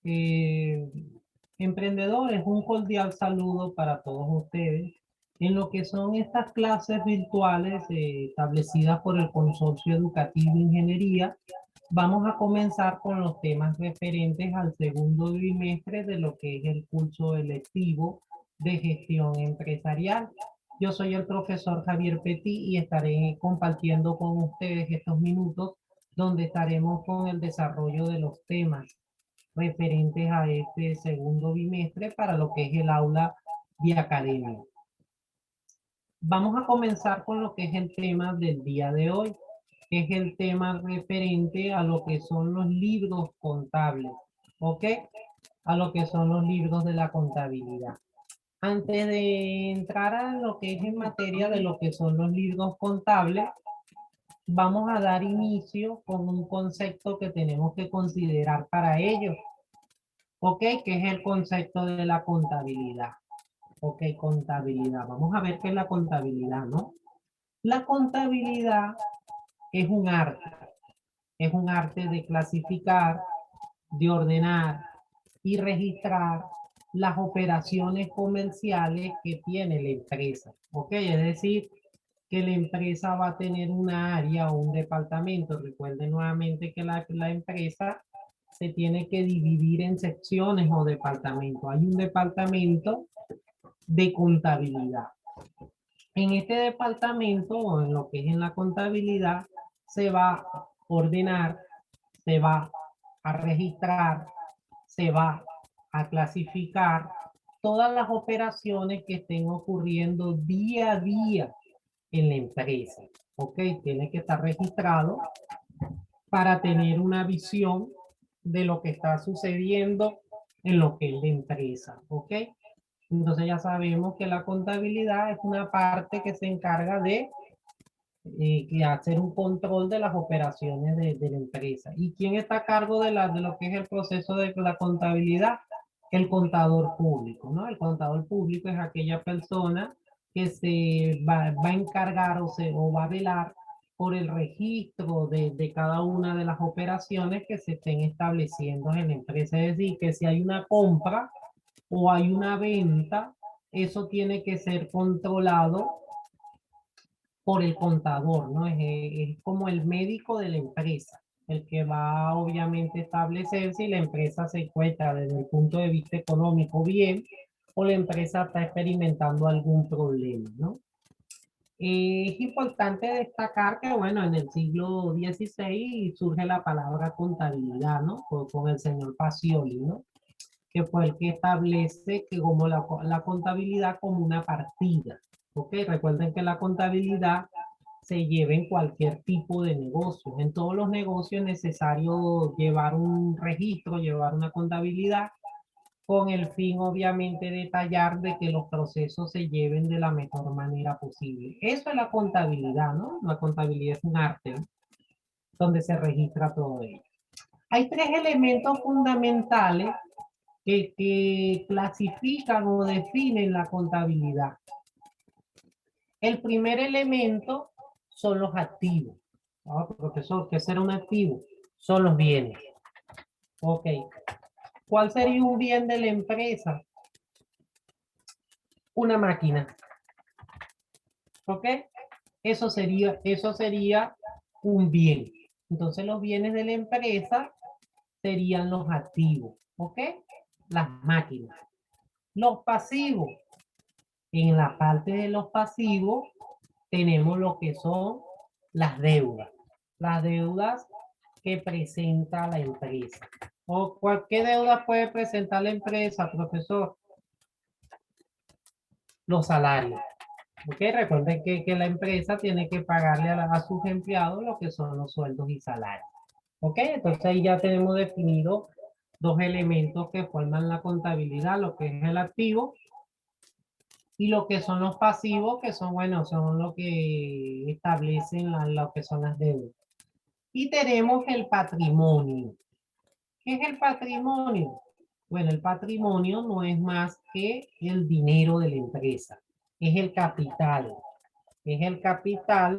Eh, Emprendedores, un cordial saludo para todos ustedes en lo que son estas clases virtuales establecidas por el Consorcio Educativo de Ingeniería. Vamos a comenzar con los temas referentes al segundo bimestre de lo que es el curso electivo de gestión empresarial. Yo soy el profesor Javier Petit y estaré compartiendo con ustedes estos minutos donde estaremos con el desarrollo de los temas referentes a este segundo bimestre para lo que es el aula de academia. Vamos a comenzar con lo que es el tema del día de hoy, que es el tema referente a lo que son los libros contables, ¿ok? A lo que son los libros de la contabilidad. Antes de entrar a lo que es en materia de lo que son los libros contables, vamos a dar inicio con un concepto que tenemos que considerar para ello, ¿ok? Que es el concepto de la contabilidad. Ok, contabilidad. Vamos a ver qué es la contabilidad, ¿no? La contabilidad es un arte. Es un arte de clasificar, de ordenar y registrar las operaciones comerciales que tiene la empresa. Ok, es decir, que la empresa va a tener una área o un departamento. Recuerden nuevamente que la empresa se tiene que dividir en secciones o departamentos. Hay un departamento de contabilidad. En este departamento o en lo que es en la contabilidad se va a ordenar, se va a registrar, se va a clasificar todas las operaciones que estén ocurriendo día a día en la empresa. ¿Ok? Tiene que estar registrado para tener una visión de lo que está sucediendo en lo que es la empresa. ¿Ok? Entonces ya sabemos que la contabilidad es una parte que se encarga de hacer un control de las operaciones de la empresa. ¿Y quién está a cargo de lo que es el proceso de la contabilidad? El contador público, ¿no? El contador público es aquella persona que se va a encargar o va a velar por el registro de cada una de las operaciones que se estén estableciendo en la empresa. Es decir, que si hay una compra o hay una venta, eso tiene que ser controlado por el contador, ¿no? Es como el médico de la empresa, el que va obviamente a establecer si la empresa se encuentra desde el punto de vista económico bien o la empresa está experimentando algún problema, ¿no? Es importante destacar que, bueno, en el siglo XVI surge la palabra contabilidad, ¿no? Con el señor Pacioli, ¿no? Que fue el que establece que como la contabilidad como una partida. ¿Ok? Recuerden que la contabilidad se lleva en cualquier tipo de negocio. En todos los negocios es necesario llevar un registro, llevar una contabilidad, con el fin obviamente de detallar de que los procesos se lleven de la mejor manera posible. Eso es la contabilidad, ¿no? La contabilidad es un arte, ¿no? Donde se registra todo ello. Hay tres elementos fundamentales que clasifican o definen la contabilidad. El primer elemento son los activos. Ah, profesor, ¿qué será un activo? Son los bienes. Ok. ¿Cuál sería un bien de la empresa? Una máquina. Ok. Eso sería un bien. Entonces los bienes de la empresa serían los activos. Ok. Las máquinas. Los pasivos. En la parte de los pasivos tenemos lo que son las deudas. Las deudas que presenta la empresa. ¿O qué deuda puede presentar la empresa, profesor? Los salarios. ¿Ok? Recuerden que la empresa tiene que pagarle a sus empleados lo que son los sueldos y salarios. ¿Ok? Entonces ahí ya tenemos definido dos elementos que forman la contabilidad, lo que es el activo y lo que son los pasivos, que son, bueno, son lo que establecen lo que son las deudas. Y tenemos el patrimonio. ¿Qué es el patrimonio? Bueno, el patrimonio no es más que el dinero de la empresa. Es el capital. Es el capital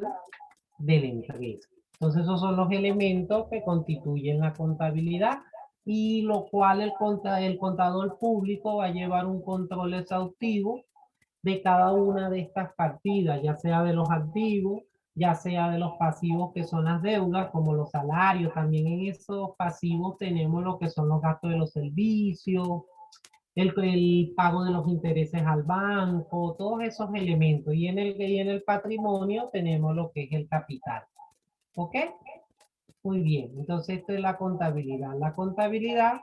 de la empresa. Entonces, esos son los elementos que constituyen la contabilidad. y lo cual el contador público va a llevar un control exhaustivo de cada una de estas partidas, ya sea de los activos, ya sea de los pasivos que son las deudas, como los salarios. También en esos pasivos tenemos lo que son los gastos de los servicios, el pago de los intereses al banco, todos esos elementos. Y en el patrimonio tenemos lo que es el capital. ¿Ok? Muy bien. Entonces, esto es la contabilidad. La contabilidad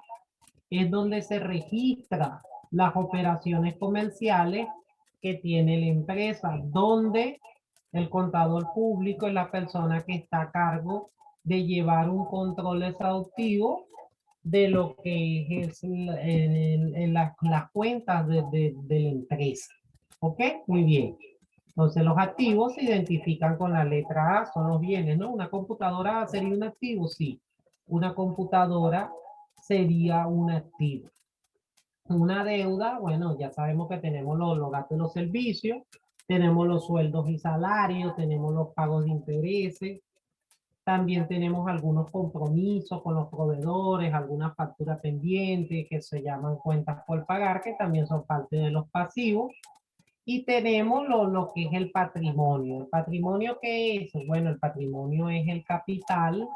es donde se registra las operaciones comerciales que tiene la empresa, donde el contador público es la persona que está a cargo de llevar un control exhaustivo de lo que es en las cuentas de la empresa. ¿Ok? Muy bien. Entonces los activos se identifican con la letra A, son los bienes, ¿no? Una computadora sería un activo, sí. Una computadora sería un activo. Una deuda, bueno, ya sabemos que tenemos los gastos de los servicios, tenemos los sueldos y salarios, tenemos los pagos de intereses, también tenemos algunos compromisos con los proveedores, algunas facturas pendientes que se llaman cuentas por pagar, que también son parte de los pasivos. Y tenemos lo que es el patrimonio. ¿El patrimonio qué es? Bueno, el patrimonio es el capital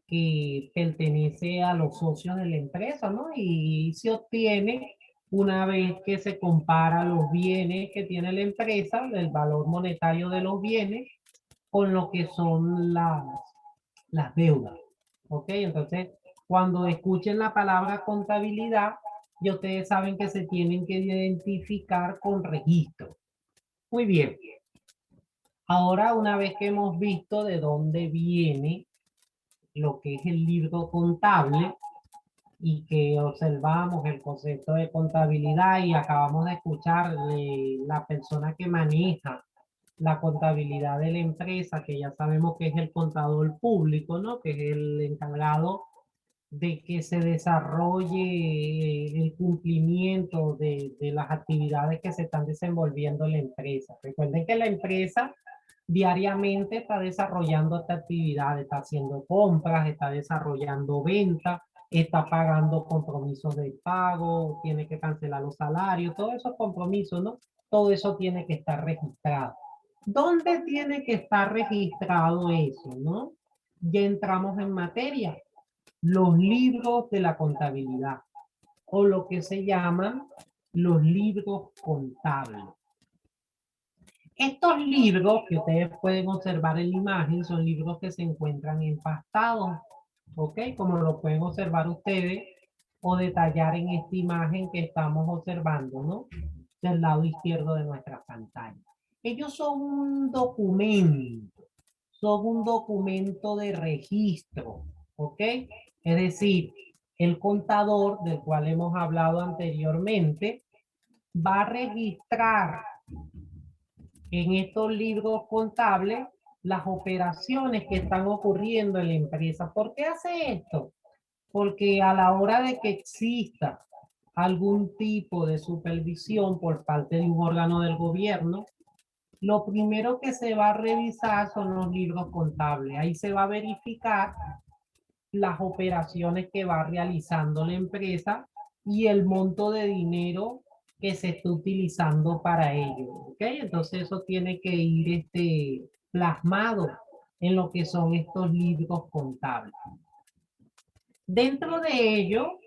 que pertenece a los socios de la empresa, ¿no? Y se obtiene una vez que se compara los bienes que tiene la empresa, el valor monetario de los bienes, con lo que son las deudas. ¿Ok? Entonces, cuando escuchen la palabra contabilidad, ya ustedes saben que se tienen que identificar con registro. Muy bien. Ahora, una vez que hemos visto de dónde viene lo que es el libro contable y que observamos el concepto de contabilidad y acabamos de escuchar la persona que maneja la contabilidad de la empresa, que ya sabemos que es el contador público, ¿no? Que es el encargado de que se desarrolle el cumplimiento de las actividades que se están desenvolviendo en la empresa. Recuerden que la empresa diariamente está desarrollando esta actividad, está haciendo compras, está desarrollando ventas, está pagando compromisos de pago, tiene que cancelar los salarios, todos esos compromisos, ¿no? Todo eso tiene que estar registrado. ¿Dónde tiene que estar registrado eso, no? Ya entramos en materia. Los libros de la contabilidad o lo que se llaman los libros contables. Estos libros que ustedes pueden observar en la imagen son libros que se encuentran empastados, ¿ok? Como lo pueden observar ustedes o detallar en esta imagen que estamos observando, ¿no? Del lado izquierdo de nuestra pantalla. Ellos son un documento de registro, ¿ok? Es decir, el contador del cual hemos hablado anteriormente va a registrar en estos libros contables las operaciones que están ocurriendo en la empresa. ¿Por qué hace esto? Porque a la hora de que exista algún tipo de supervisión por parte de un órgano del gobierno, lo primero que se va a revisar son los libros contables. Ahí se va a verificar las operaciones que va realizando la empresa y el monto de dinero que se está utilizando para ello. ¿Ok? Entonces eso tiene que ir plasmado en lo que son estos libros contables. Dentro de ello,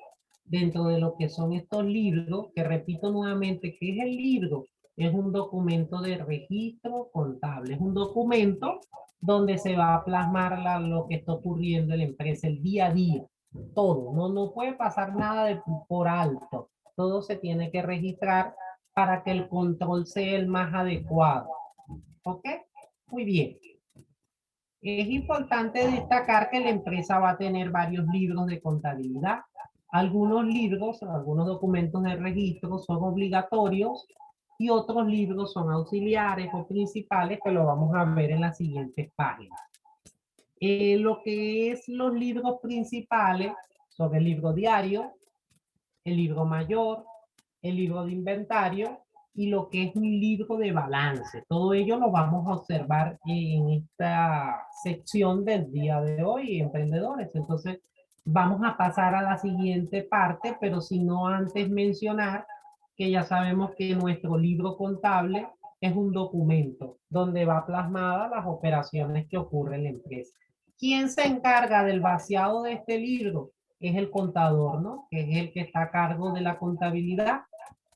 dentro de lo que son estos libros, que repito nuevamente, ¿qué es el libro? Es un documento de registro contable, es un documento donde se va a plasmar lo que está ocurriendo en la empresa, el día a día, todo, no puede pasar nada por alto, todo se tiene que registrar para que el control sea el más adecuado. ¿Ok? Muy bien. Es importante destacar que la empresa va a tener varios libros de contabilidad. Algunos libros, algunos documentos de registro son obligatorios y otros libros son auxiliares o principales que lo vamos a ver en las siguientes páginas. Lo que es los libros principales son el libro diario, el libro mayor, el libro de inventario y lo que es un libro de balance. Todo ello lo vamos a observar en esta sección del día de hoy, emprendedores. Entonces, Vamos a pasar a la siguiente parte, pero si no antes mencionar que ya sabemos que nuestro libro contable es un documento donde va plasmada las operaciones que ocurren en la empresa. ¿Quién se encarga del vaciado de este libro? Es el contador, ¿no? Que es el que está a cargo de la contabilidad,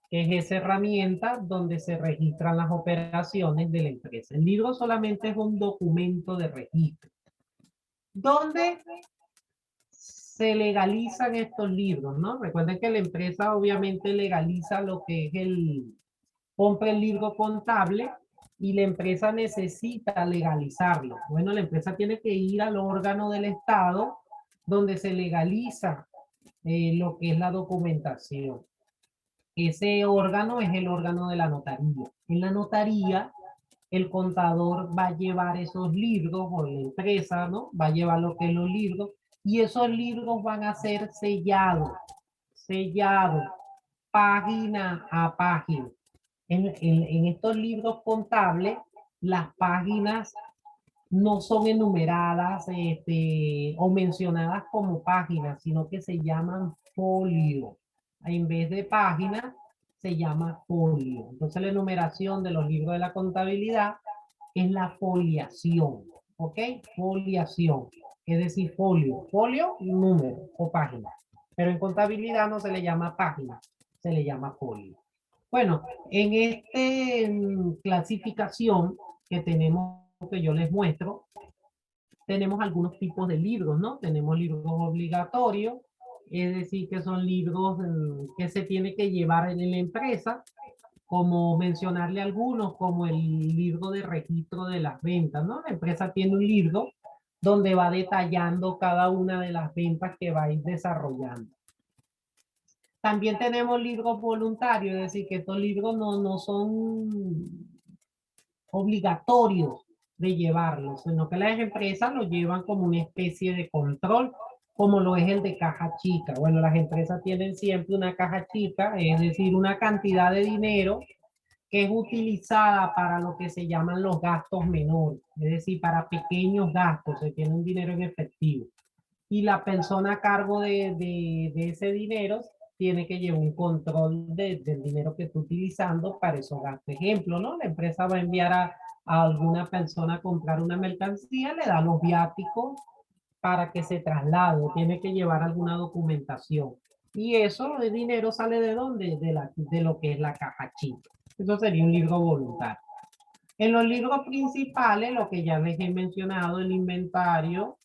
que es esa herramienta donde se registran las operaciones de la empresa. El libro solamente es un documento de registro. ¿Dónde se legalizan estos libros, ¿no? Recuerden que la empresa obviamente legaliza lo que es compra el libro contable y la empresa necesita legalizarlo. Bueno, la empresa tiene que ir al órgano del Estado donde se legaliza lo que es la documentación. Ese órgano es el órgano de la notaría. En la notaría, el contador va a llevar esos libros, o la empresa, ¿no? Va a llevar lo que es los libros, y esos libros van a ser sellados, página a página. En estos libros contables, las páginas no son enumeradas o mencionadas como páginas, sino que se llaman folio. En vez de página, se llama folio. Entonces la enumeración de los libros de la contabilidad es la foliación, ¿ok? Foliación, es decir, folio. Folio, número o página. Pero en contabilidad no se le llama página, se le llama folio. Bueno, en esta clasificación que tenemos, que yo les muestro, tenemos algunos tipos de libros, ¿no? Tenemos libros obligatorios, es decir, que son libros que se tiene que llevar en la empresa, como mencionarle algunos, como el libro de registro de las ventas, ¿no? La empresa tiene un libro donde va detallando cada una de las ventas que va a ir desarrollando. También tenemos libros voluntarios, es decir, que estos libros no son obligatorios de llevarlos, sino que las empresas lo llevan como una especie de control, como lo es el de caja chica. Bueno, las empresas tienen siempre una caja chica, es decir, una cantidad de dinero que es utilizada para lo que se llaman los gastos menores, es decir, para pequeños gastos, se tiene un dinero en efectivo. Y la persona a cargo de ese dinero tiene que llevar un control del dinero que está utilizando para esos gastos. Ejemplo, ¿no? La empresa va a enviar a alguna persona a comprar una mercancía, le da los viáticos para que se traslade, tiene que llevar alguna documentación. Y eso, el dinero sale ¿de dónde? De lo que es la caja chica. Eso sería un libro voluntario. En los libros principales, lo que ya les he mencionado, el inventario,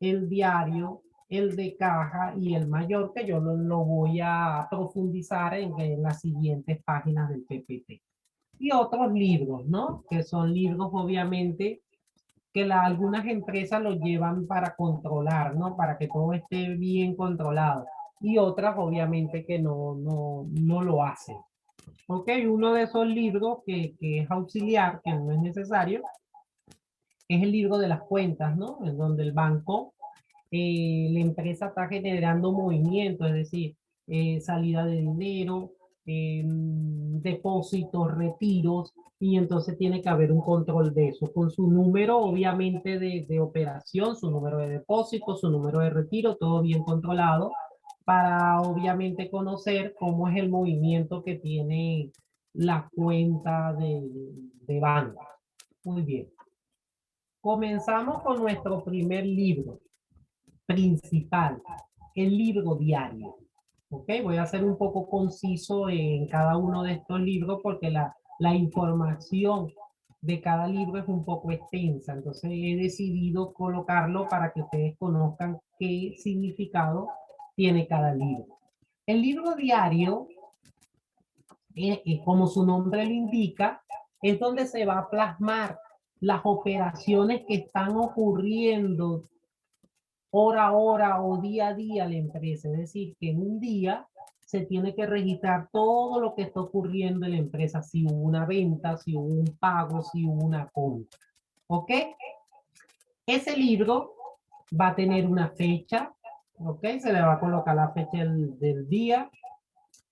el diario, el de caja y el mayor, que yo lo voy a profundizar en las siguientes páginas del PPT. Y otros libros, ¿no? Que son libros, obviamente, que algunas empresas los llevan para controlar, ¿no? Para que todo esté bien controlado. Y otras, obviamente, que no lo hacen. Ok, uno de esos libros que es auxiliar, que no es necesario, es el libro de las cuentas, ¿no? En donde el banco, la empresa está generando movimiento, es decir, salida de dinero, depósitos, retiros, y entonces tiene que haber un control de eso, con su número obviamente de operación, su número de depósito, su número de retiro, todo bien controlado, para obviamente conocer cómo es el movimiento que tiene la cuenta de banco. Muy bien. Comenzamos con nuestro primer libro principal, el libro diario. ¿Ok? Voy a ser un poco conciso en cada uno de estos libros porque la información de cada libro es un poco extensa. Entonces he decidido colocarlo para que ustedes conozcan qué significado tiene cada libro. El libro diario, como su nombre lo indica, es donde se va a plasmar las operaciones que están ocurriendo hora a hora o día a día la empresa. Es decir, que en un día se tiene que registrar todo lo que está ocurriendo en la empresa, si hubo una venta, si hubo un pago, si hubo una compra. ¿Ok? Ese libro va a tener una fecha, ¿ok? Se le va a colocar la fecha del día,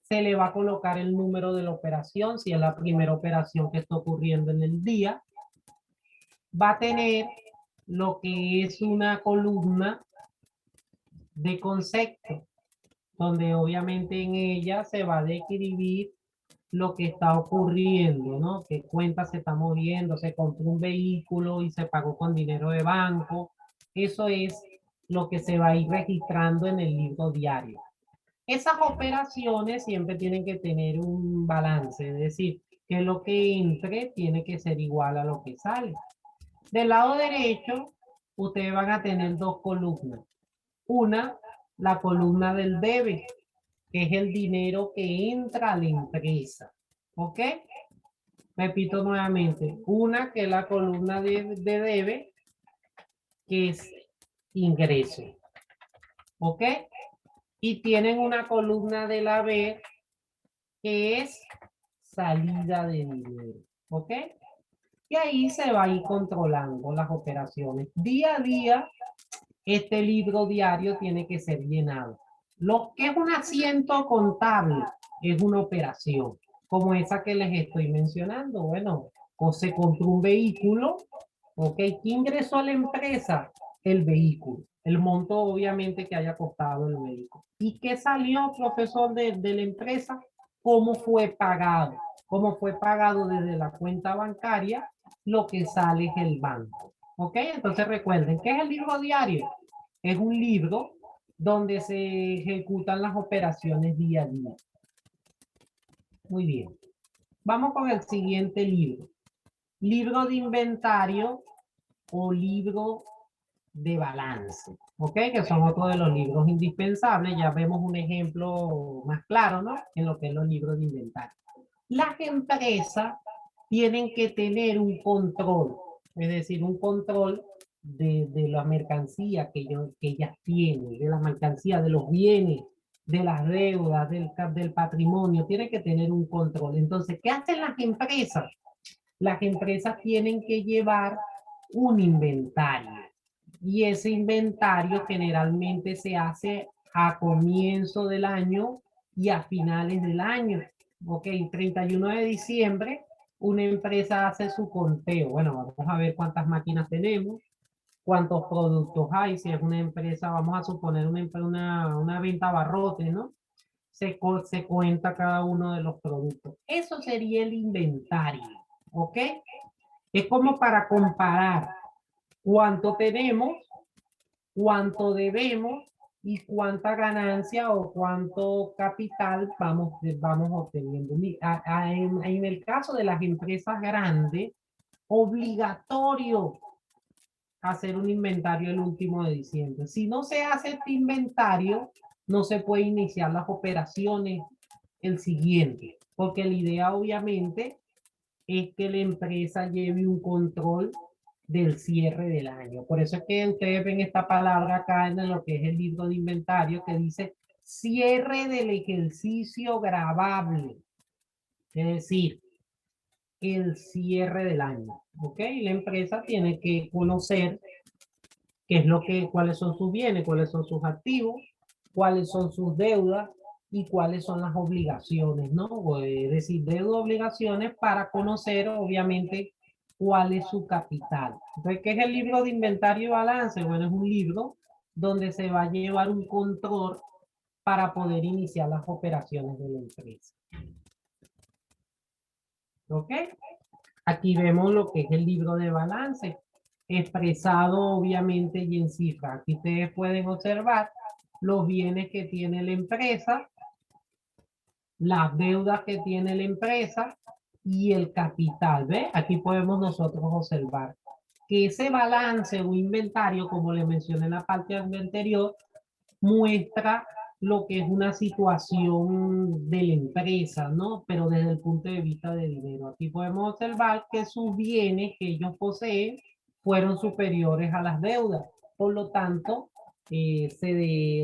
se le va a colocar el número de la operación, si es la primera operación que está ocurriendo en el día. Va a tener lo que es una columna de concepto, donde obviamente en ella se va a describir lo que está ocurriendo, ¿no? ¿Qué cuenta se está moviendo? Se compró un vehículo y se pagó con dinero de banco. Eso es lo que se va a ir registrando en el libro diario. Esas operaciones siempre tienen que tener un balance, es decir, que lo que entre tiene que ser igual a lo que sale. Del lado derecho, ustedes van a tener dos columnas. Una, la columna del debe, que es el dinero que entra a la empresa. ¿Ok? Repito nuevamente, una que es la columna de debe, que es ingreso. ¿Ok? Y tienen una columna de la B, que es salida de dinero. ¿Ok? Y ahí se va a ir controlando las operaciones. Día a día, este libro diario tiene que ser llenado. Lo que es un asiento contable es una operación, como esa que les estoy mencionando. Bueno, o se compró un vehículo, ¿ok? ¿Qué ingresó a la empresa? El vehículo. El monto, obviamente, que haya costado el vehículo. ¿Y qué salió, profesor, de la empresa? ¿Cómo fue pagado? ¿Cómo fue pagado desde la cuenta bancaria? Lo que sale es el banco. ¿Ok? Entonces recuerden, ¿qué es el libro diario? Es un libro donde se ejecutan las operaciones día a día. Muy bien. Vamos con el siguiente libro. Libro de inventario o libro de balance. ¿Ok? Que son otros de los libros indispensables. Ya vemos un ejemplo más claro, ¿no? En lo que es los libros de inventario. Las empresas tienen que tener un control, es decir, un control de la mercancía que ellas tienen, de la mercancía, de los bienes, de las deudas, del patrimonio, tienen que tener un control. Entonces, ¿qué hacen las empresas? Las empresas tienen que llevar un inventario y ese inventario generalmente se hace a comienzo del año y a finales del año. Ok, 31 de diciembre, una empresa hace su conteo. Bueno, vamos a ver cuántas máquinas tenemos, cuántos productos hay. Si es una empresa, vamos a suponer una venta abarrotes, ¿no? Se cuenta cada uno de los productos. Eso sería el inventario, ¿ok? Es como para comparar cuánto tenemos, cuánto debemos y cuánta ganancia o cuánto capital vamos obteniendo. En el caso de las empresas grandes, obligatorio hacer un inventario el último de diciembre. Si no se hace este inventario, no se puede iniciar las operaciones el siguiente, porque la idea obviamente es que la empresa lleve un control del cierre del año. Por eso es que ustedes ven esta palabra acá en lo que es el libro de inventario que dice cierre del ejercicio gravable. Es decir, el cierre del año. ¿Ok? La empresa tiene que conocer qué es cuáles son sus bienes, cuáles son sus activos, cuáles son sus deudas y cuáles son las obligaciones, ¿no? Es decir, deuda, obligaciones para conocer, obviamente, cuál es su capital. Entonces, ¿qué es el libro de inventario y balance? Bueno, es un libro donde se va a llevar un control para poder iniciar las operaciones de la empresa. ¿Ok? Aquí vemos lo que es el libro de balance, expresado obviamente y en cifras. Aquí ustedes pueden observar los bienes que tiene la empresa, las deudas que tiene la empresa y el capital. ¿Ve? Aquí podemos nosotros observar que ese balance o inventario, como le mencioné en la parte anterior, muestra lo que es una situación de la empresa, ¿no? Pero desde el punto de vista de dinero. Aquí podemos observar que sus bienes que ellos poseen fueron superiores a las deudas. Por lo tanto,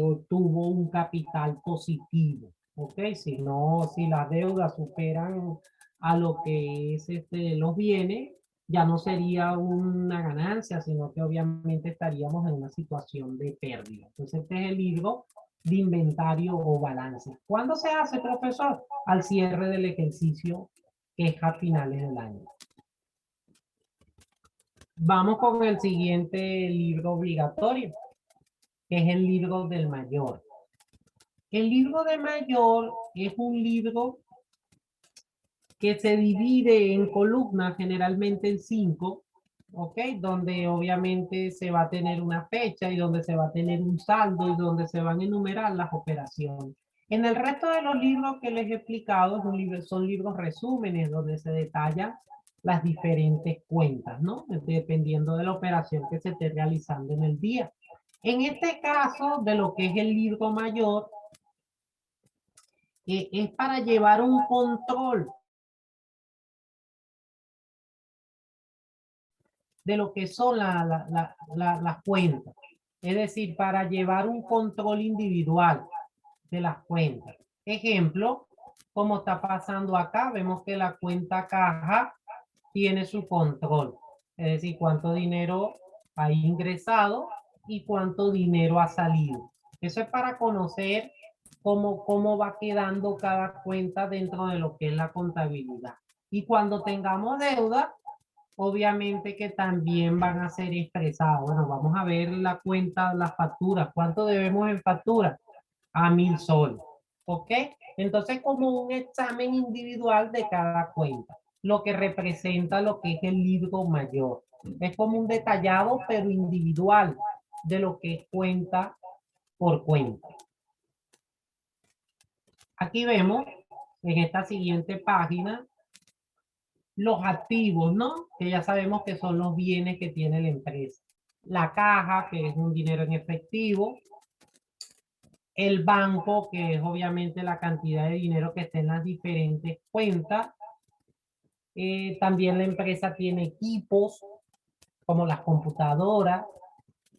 obtuvo un capital positivo. ¿Ok? Si no, si las deudas superan a lo que es los bienes, ya no sería una ganancia, sino que obviamente estaríamos en una situación de pérdida. Entonces, este es el libro de inventario o balance. ¿Cuándo se hace, profesor? Al cierre del ejercicio, que es a finales del año. Vamos con el siguiente libro obligatorio. que es el libro del mayor. El libro del mayor es un libro que se divide en columnas, generalmente en 5, ¿ok? Donde obviamente se va a tener una fecha y donde se va a tener un saldo y donde se van a enumerar las operaciones. En el resto de los libros que les he explicado son libros resúmenes donde se detallan las diferentes cuentas, ¿no? Dependiendo de la operación que se esté realizando en el día. En este caso, de lo que es el libro mayor, es para llevar un control de lo que son las cuentas. Es decir, para llevar un control individual de las cuentas. Ejemplo, como está pasando acá, vemos que la cuenta caja tiene su control. Es decir, cuánto dinero ha ingresado y cuánto dinero ha salido. Eso es para conocer cómo va quedando cada cuenta dentro de lo que es la contabilidad. Y cuando tengamos deuda, obviamente que también van a ser expresados. Bueno, vamos a ver la cuenta, las facturas. ¿Cuánto debemos en factura? A 1000 soles. ¿Ok? Entonces, como un examen individual de cada cuenta, lo que representa lo que es el libro mayor. Es como un detallado, pero individual, de lo que es cuenta por cuenta. Aquí vemos en esta siguiente página los activos, ¿no? Que ya sabemos que son los bienes que tiene la empresa. La caja, que es un dinero en efectivo. El banco, que es obviamente la cantidad de dinero que está en las diferentes cuentas. También la empresa tiene equipos, como las computadoras.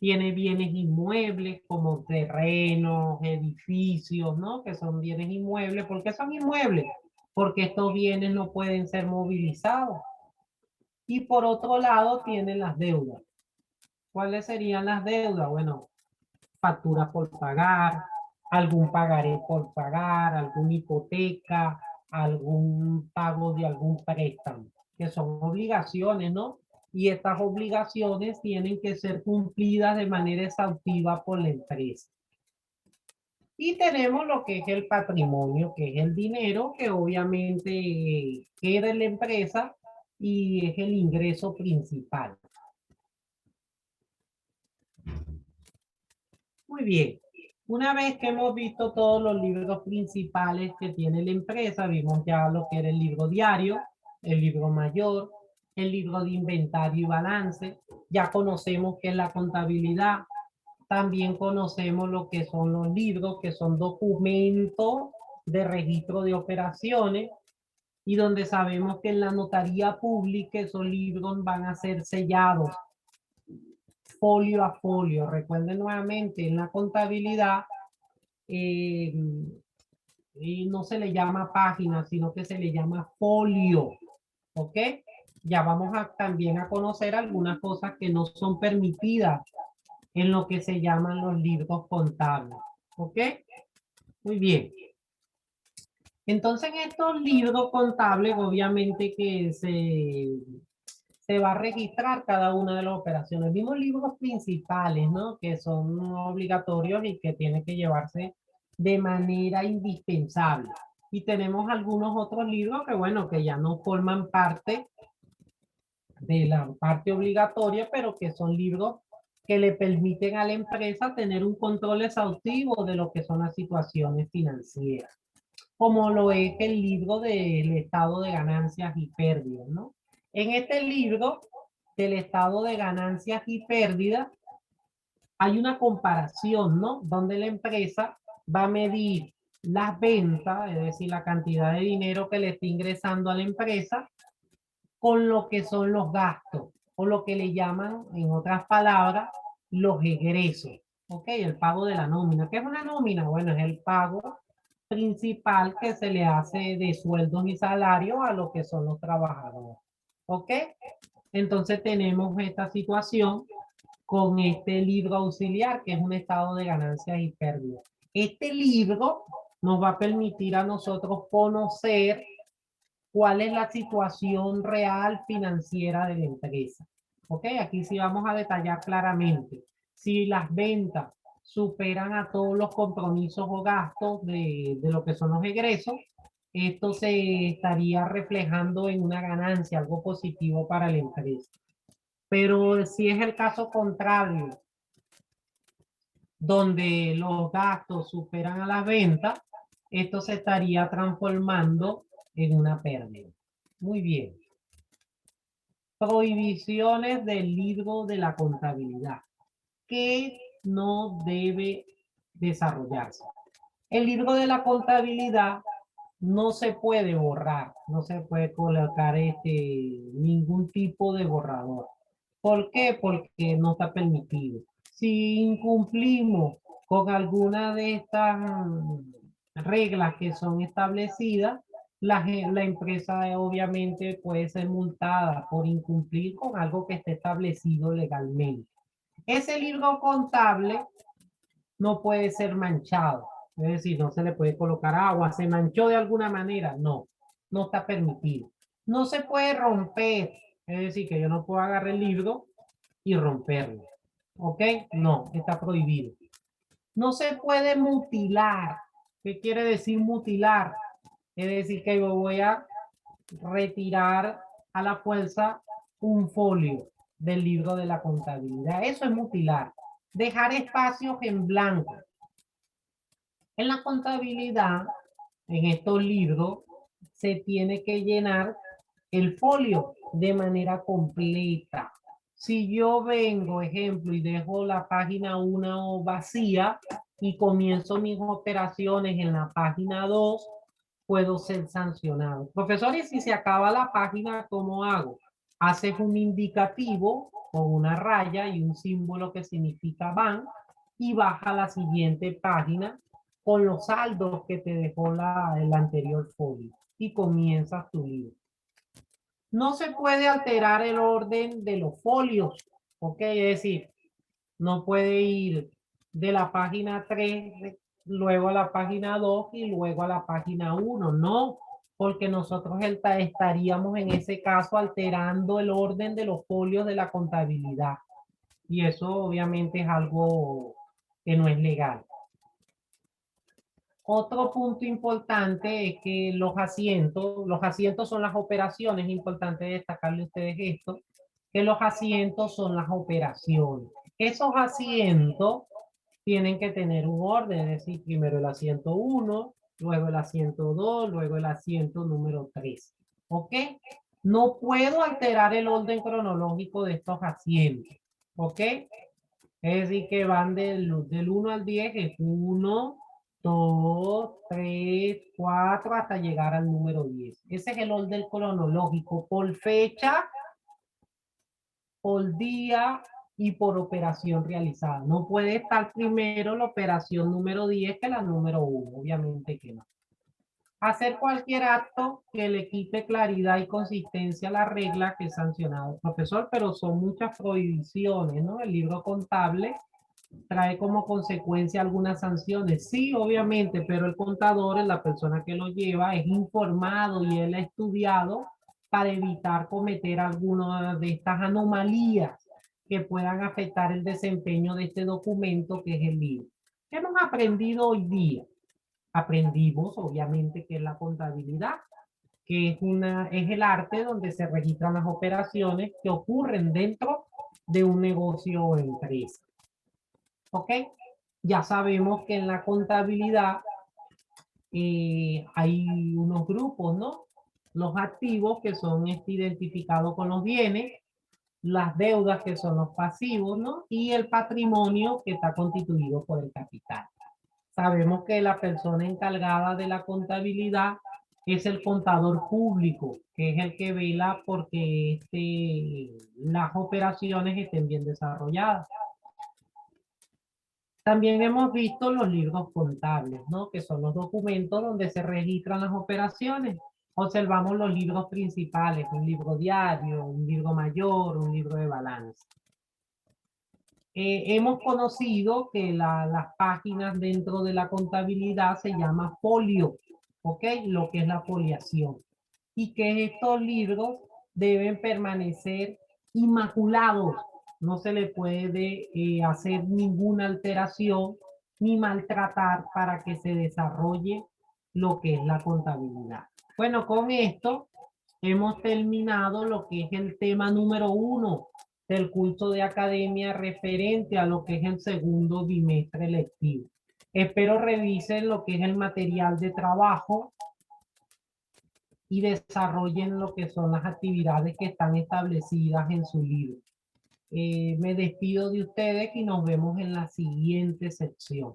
Tiene bienes inmuebles, como terrenos, edificios, ¿no? Que son bienes inmuebles. ¿Por qué son inmuebles? Porque estos bienes no pueden ser movilizados. Y por otro lado, tienen las deudas. ¿Cuáles serían las deudas? Bueno, facturas por pagar, algún pagaré por pagar, alguna hipoteca, algún pago de algún préstamo, que son obligaciones, ¿no? Y estas obligaciones tienen que ser cumplidas de manera exhaustiva por la empresa. Y tenemos lo que es el patrimonio, que es el dinero que obviamente queda en la empresa y es el ingreso principal. Muy bien. Una vez que hemos visto todos los libros principales que tiene la empresa, vimos ya lo que era el libro diario, el libro mayor, el libro de inventario y balance. Ya conocemos qué es la contabilidad. También conocemos lo que son los libros, que son documentos de registro de operaciones y donde sabemos que en la notaría pública esos libros van a ser sellados folio a folio. Recuerden nuevamente, en la contabilidad eh, no se le llama página, sino que se le llama folio. ¿Ok? Ya vamos a también a conocer algunas cosas que no son permitidas en lo que se llaman los libros contables. ¿Ok? Muy bien. Entonces, en estos libros contables, obviamente que se va a registrar cada una de las operaciones. Vimos libros principales, ¿no? Que son obligatorios y que tienen que llevarse de manera indispensable. Y tenemos algunos otros libros que, bueno, que ya no forman parte de la parte obligatoria, pero que son libros que le permiten a la empresa tener un control exhaustivo de lo que son las situaciones financieras, como lo es el libro del estado de ganancias y pérdidas, ¿no? En este libro del estado de ganancias y pérdidas hay una comparación, ¿no? Donde la empresa va a medir las ventas, es decir, la cantidad de dinero que le está ingresando a la empresa, con lo que son los gastos, o lo que le llaman, en otras palabras, los egresos. ¿Ok? El pago de la nómina. ¿Qué es una nómina? Bueno, es el pago principal que se le hace de sueldos y salarios a lo que son los trabajadores. ¿Ok? Entonces tenemos esta situación con este libro auxiliar, que es un estado de ganancias y pérdidas. Este libro nos va a permitir a nosotros conocer cuál es la situación real financiera de la empresa. ¿Ok? Aquí sí vamos a detallar claramente. Si las ventas superan a todos los compromisos o gastos de lo que son los egresos, esto se estaría reflejando en una ganancia, algo positivo para la empresa. Pero si es el caso contrario, donde los gastos superan a las ventas, esto se estaría transformando en una pérdida. Muy bien. Prohibiciones del libro de la contabilidad. ¿Qué no debe desarrollarse? El libro de la contabilidad no se puede borrar, no se puede colocar ningún tipo de borrador. ¿Por qué? Porque no está permitido. Si incumplimos con alguna de estas reglas que son establecidas, la empresa obviamente puede ser multada por incumplir con algo que esté establecido legalmente. Ese libro contable no puede ser manchado. Es decir, no se le puede colocar agua, se manchó de alguna manera. No, no está permitido. No se puede romper. Es decir, que yo no puedo agarrar el libro y romperlo. ¿Ok? No, está prohibido. No se puede mutilar. ¿Qué quiere decir mutilar? Es decir, que yo voy a retirar a la fuerza un folio del libro de la contabilidad. Eso es mutilar. Dejar espacios en blanco. En la contabilidad, en estos libros, se tiene que llenar el folio de manera completa. Si yo vengo, ejemplo, y dejo la página 1 vacía y comienzo mis operaciones en la página 2, puedo ser sancionado. Profesores, si se acaba la página, ¿cómo hago? Haces un indicativo con una raya y un símbolo que significa van y baja a la siguiente página con los saldos que te dejó el anterior folio y comienzas tu libro. No se puede alterar el orden de los folios, ¿ok? Es decir, no puede ir de la página 3, luego a la página 2 y luego a la página 1, no, porque nosotros estaríamos en ese caso alterando el orden de los folios de la contabilidad. Y eso obviamente es algo que no es legal. Otro punto importante es que los asientos son las operaciones, es importante destacarle a ustedes esto, que los asientos son las operaciones. Esos asientos tienen que tener un orden, es decir, primero el asiento 1, luego el asiento 2, luego el asiento número 3. ¿Ok? No puedo alterar el orden cronológico de estos asientos. ¿Ok? Es decir, que van del 1 al 10, es 1, 2, 3, 4, hasta llegar al número 10. Ese es el orden cronológico por fecha, por día y por operación realizada. No puede estar primero la operación número 10 que la número 1, obviamente que no. Hacer cualquier acto que le quite claridad y consistencia a la regla que es sancionado, profesor, pero son muchas prohibiciones, ¿no? El libro contable trae como consecuencia algunas sanciones. Sí, obviamente, pero el contador, la persona que lo lleva, es informado y él ha estudiado para evitar cometer alguna de estas anomalías que puedan afectar el desempeño de este documento que es el libro. ¿Qué hemos aprendido hoy día? Aprendimos, obviamente, que es la contabilidad, que es el arte donde se registran las operaciones que ocurren dentro de un negocio o empresa. ¿Ok? Ya sabemos que en la contabilidad hay unos grupos, ¿no? Los activos que son identificados con los bienes, las deudas que son los pasivos, ¿no? Y el patrimonio que está constituido por el capital. Sabemos que la persona encargada de la contabilidad es el contador público, que es el que vela porque las operaciones estén bien desarrolladas. También hemos visto los libros contables, ¿no? Que son los documentos donde se registran las operaciones. Observamos los libros principales, un libro diario, un libro mayor, un libro de balance. Hemos conocido que las páginas dentro de la contabilidad se llama folio, ¿ok? Lo que es la foliación. Y que estos libros deben permanecer inmaculados. no se le puede hacer ninguna alteración ni maltratar para que se desarrolle lo que es la contabilidad. Bueno, con esto hemos terminado lo que es el tema número 1 del curso de academia referente a lo que es el segundo bimestre lectivo. Espero revisen lo que es el material de trabajo y desarrollen lo que son las actividades que están establecidas en su libro. Me despido de ustedes y nos vemos en la siguiente sección.